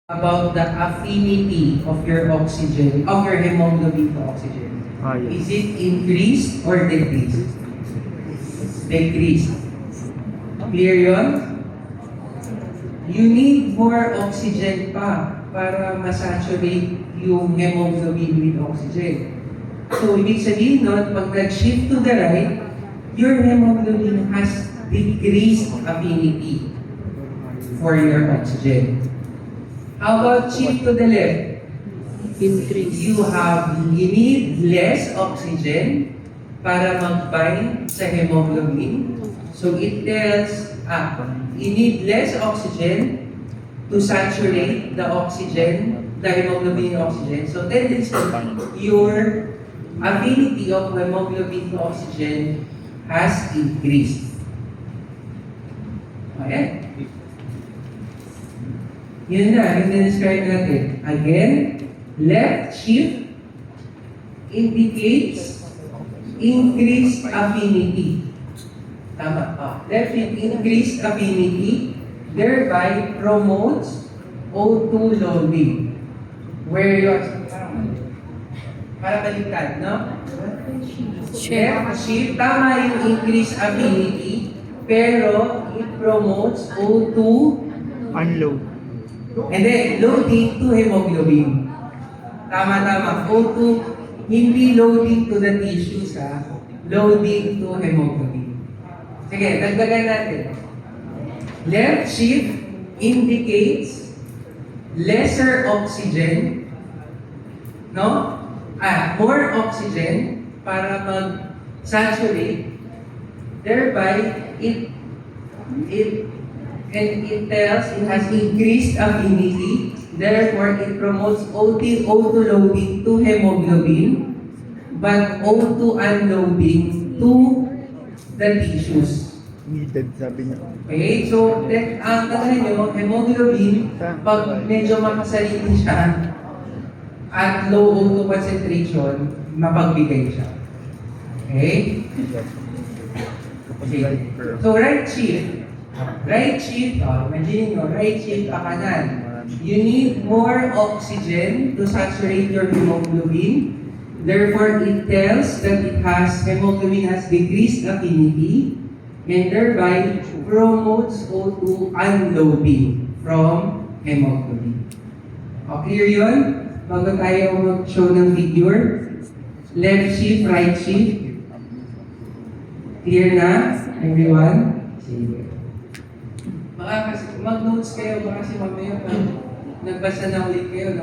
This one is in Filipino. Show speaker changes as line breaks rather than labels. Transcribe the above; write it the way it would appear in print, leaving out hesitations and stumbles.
about the affinity of your oxygen, of your hemoglobin to oxygen.
Yes.
Is it increased or decreased? Decreased. Clear yun? You need more oxygen pa para masaturate yung hemoglobin with oxygen. So, ibig sabihin nun, pag nag-shift to the right, your hemoglobin has decreased affinity for your oxygen. How about shift to the left?
Increase.
You need less oxygen para mag-bind sa hemoglobin. So it tells, you need less oxygen to saturate the oxygen, the hemoglobin oxygen. So tendency, your affinity of hemoglobin to oxygen has increased. Okay? Yun na, yung describe natin. Again, left shift indicates increased affinity. Tama. Left shift increased affinity, thereby promotes O2 loading. Where you're, para baliktad, no? Left shift, tama yung increased affinity, pero it promotes O2
Unload.
and then loading to hemoglobin. Tama. O2, hindi loading to the tissues, loading to hemoglobin. Sige, dagdagan natin. Left shift indicates lesser oxygen, no? More oxygen para mag-saturate. Thereby, it tells it has increased affinity, therefore it promotes O2 loading to hemoglobin, but O2 unloading to the tissues.
Needed, sabi niya.
Okay, so ang tatay nyo, hemoglobin, pag medyo makasarili siya at low O2 concentration, mapagbigay siya. Okay? So right shift, imagine nyo, right shift pa kanan. You need more oxygen to saturate your hemoglobin. Therefore, it tells that hemoglobin has decreased affinity and thereby promotes O2 unloading from hemoglobin. Clear yun? Bago tayo mag-show ng figure. Left shift, right shift. Clear na, everyone? Sige. Baka kasi mag-notes kayo, baka si mamaya nagbasa na ulit kayo.